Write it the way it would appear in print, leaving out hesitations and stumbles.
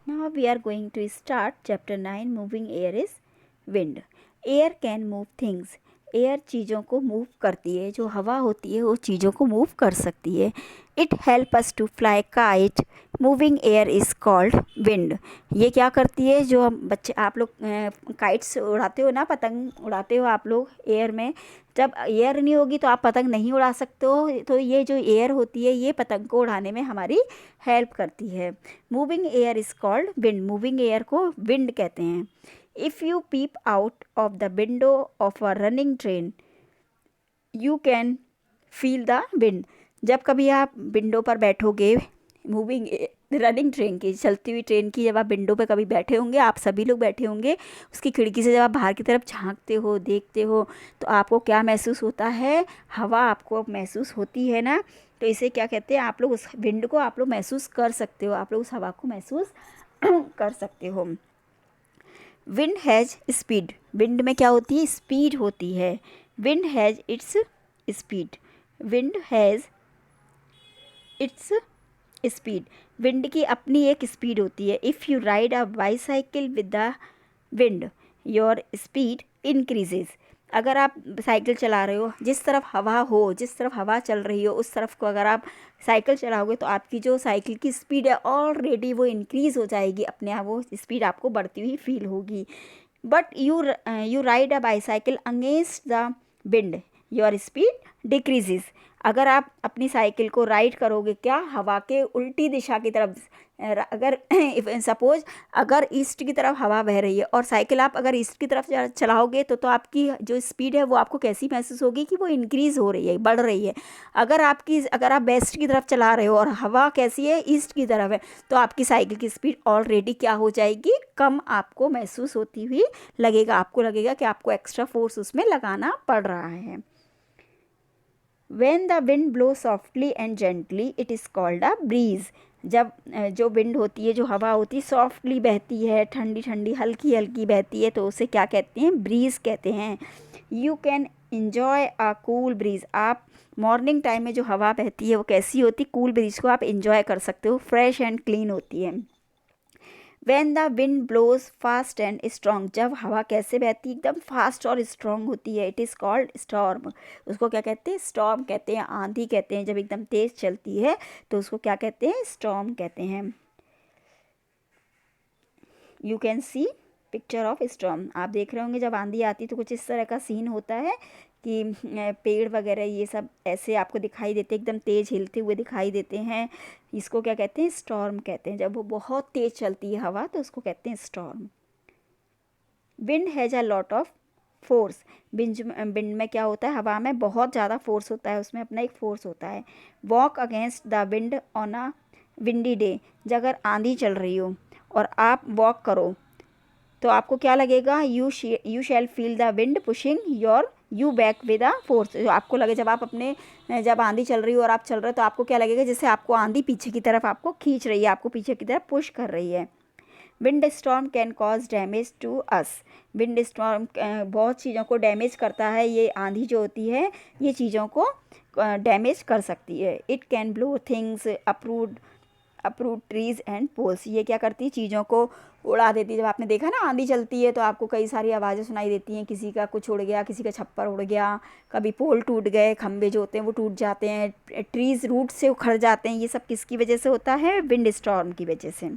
Now we are going to start chapter 9. Moving air is wind. Air can move things. Air चीज़ों को move करती है, जो हवा होती है वो चीज़ों को मूव कर सकती है. It help us to fly kite. Moving air is called wind. ये क्या करती है, जो हम बच्चे आप लोग काइट्स उड़ाते हो ना, पतंग उड़ाते हो आप लोग एयर में. जब एयर नहीं होगी तो आप पतंग नहीं उड़ा सकते हो, तो ये जो एयर होती है ये पतंग को उड़ाने में हमारी हेल्प करती है. Moving air is called wind. Moving air को विंड कहते हैं. If you peep out of the window of a running train, you can feel the wind. जब कभी आप विंडो पर बैठोगे मूविंग रनिंग ट्रेन की, चलती हुई ट्रेन की, जब आप विंडो पे कभी बैठे होंगे, आप सभी लोग बैठे होंगे, उसकी खिड़की से जब आप बाहर की तरफ झांकते हो, देखते हो, तो आपको क्या महसूस होता है, हवा आपको महसूस होती है ना. तो इसे क्या कहते हैं, आप लोग उस विंड को आप लोग महसूस कर सकते हो, आप लोग उस हवा को महसूस कर सकते हो. Wind has speed. विंड में क्या होती है, स्पीड होती है. Wind has its speed. Wind has its speed. Wind की अपनी एक स्पीड होती है. If you ride a bicycle with the wind, your speed increases. अगर आप साइकिल चला रहे हो, जिस तरफ हवा हो, जिस तरफ हवा चल रही हो, उस तरफ को अगर आप साइकिल चलाओगे तो आपकी जो साइकिल की स्पीड है ऑलरेडी वो इंक्रीज़ हो जाएगी, अपने आप वो स्पीड आपको बढ़ती हुई फील होगी. But you ride a bicycle against the wind, your speed decreases. अगर आप अपनी साइकिल को राइड करोगे, क्या, हवा के उल्टी दिशा की तरफ, अगर सपोज अगर ईस्ट की तरफ हवा बह रही है और साइकिल आप अगर ईस्ट की तरफ चलाओगे तो आपकी जो स्पीड है वो आपको कैसी महसूस होगी कि वो इंक्रीज़ हो रही है, बढ़ रही है. अगर आप वेस्ट की तरफ चला रहे हो और हवा कैसी है, ईस्ट की तरफ है, तो आपकी साइकिल की स्पीड ऑलरेडी क्या हो जाएगी, कम आपको महसूस होती हुई लगेगा. आपको लगेगा कि आपको एक्स्ट्रा फोर्स उसमें लगाना पड़ रहा है. When the wind blows softly and gently, it is called a breeze. जब जो विंड होती है, जो हवा होती है, सॉफ्टली बहती है, ठंडी ठंडी हल्की हल्की बहती है, तो उसे क्या कहते हैं, ब्रीज कहते हैं. You can enjoy a cool bridge. आप मॉर्निंग टाइम में जो हवा बहती है वो कैसी होती है, कूल ब्रीज को आप इन्जॉय कर सकते हो, फ्रेश एंड क्लीन होती है. When the wind blows fast and strong, जब हवा कैसे बहती है, एकदम फास्ट और स्ट्रॉन्ग होती है, इट इज़ कॉल्ड स्टॉर्म. उसको क्या कहते हैं, स्टॉर्म कहते हैं, आंधी कहते हैं. जब एकदम तेज़ चलती है तो उसको क्या कहते हैं, स्टॉर्म कहते हैं. You can see picture of storm. आप देख रहे होंगे जब आंधी आती है तो कुछ इस तरह का सीन होता है कि पेड़ वगैरह ये सब ऐसे आपको दिखाई देते, एकदम तेज़ हिलते हुए दिखाई देते हैं. इसको क्या कहते हैं, स्टॉर्म कहते हैं. जब वो बहुत तेज़ चलती है हवा तो उसको कहते हैं storm. Wind has a lot of force. Wind में क्या होता है, हवा में बहुत ज़्यादा फोर्स होता है, उसमें अपना एक फोर्स होता है. Walk against the wind on a windy day. जब अगर आंधी चल रही हो और आप वॉक करो तो आपको क्या लगेगा, you shall feel the wind pushing you back with a force. जो आपको लगे, जब आंधी चल रही हो और आप चल रहे हो तो आपको क्या लगेगा, जैसे आपको आंधी पीछे की तरफ आपको खींच रही है, आपको पीछे की तरफ पुश कर रही है. Wind storm can cause damage to us. Wind storm बहुत चीज़ों को डैमेज करता है. ये आंधी जो होती है ये चीज़ों को डैमेज कर सकती है. It can blow things, uproot trees and poles. ये क्या करती है, चीज़ों को उड़ा देती है. जब आपने देखा ना आंधी चलती है तो आपको कई सारी आवाज़ें सुनाई देती हैं, किसी का कुछ उड़ गया, किसी का छप्पर उड़ गया, कभी पोल टूट गए, खंबे जो होते हैं वो टूट जाते हैं, ट्रीज़ रूट से उखड़ जाते हैं. ये सब किसकी वजह से होता है, विंड स्टॉर्म की वजह से.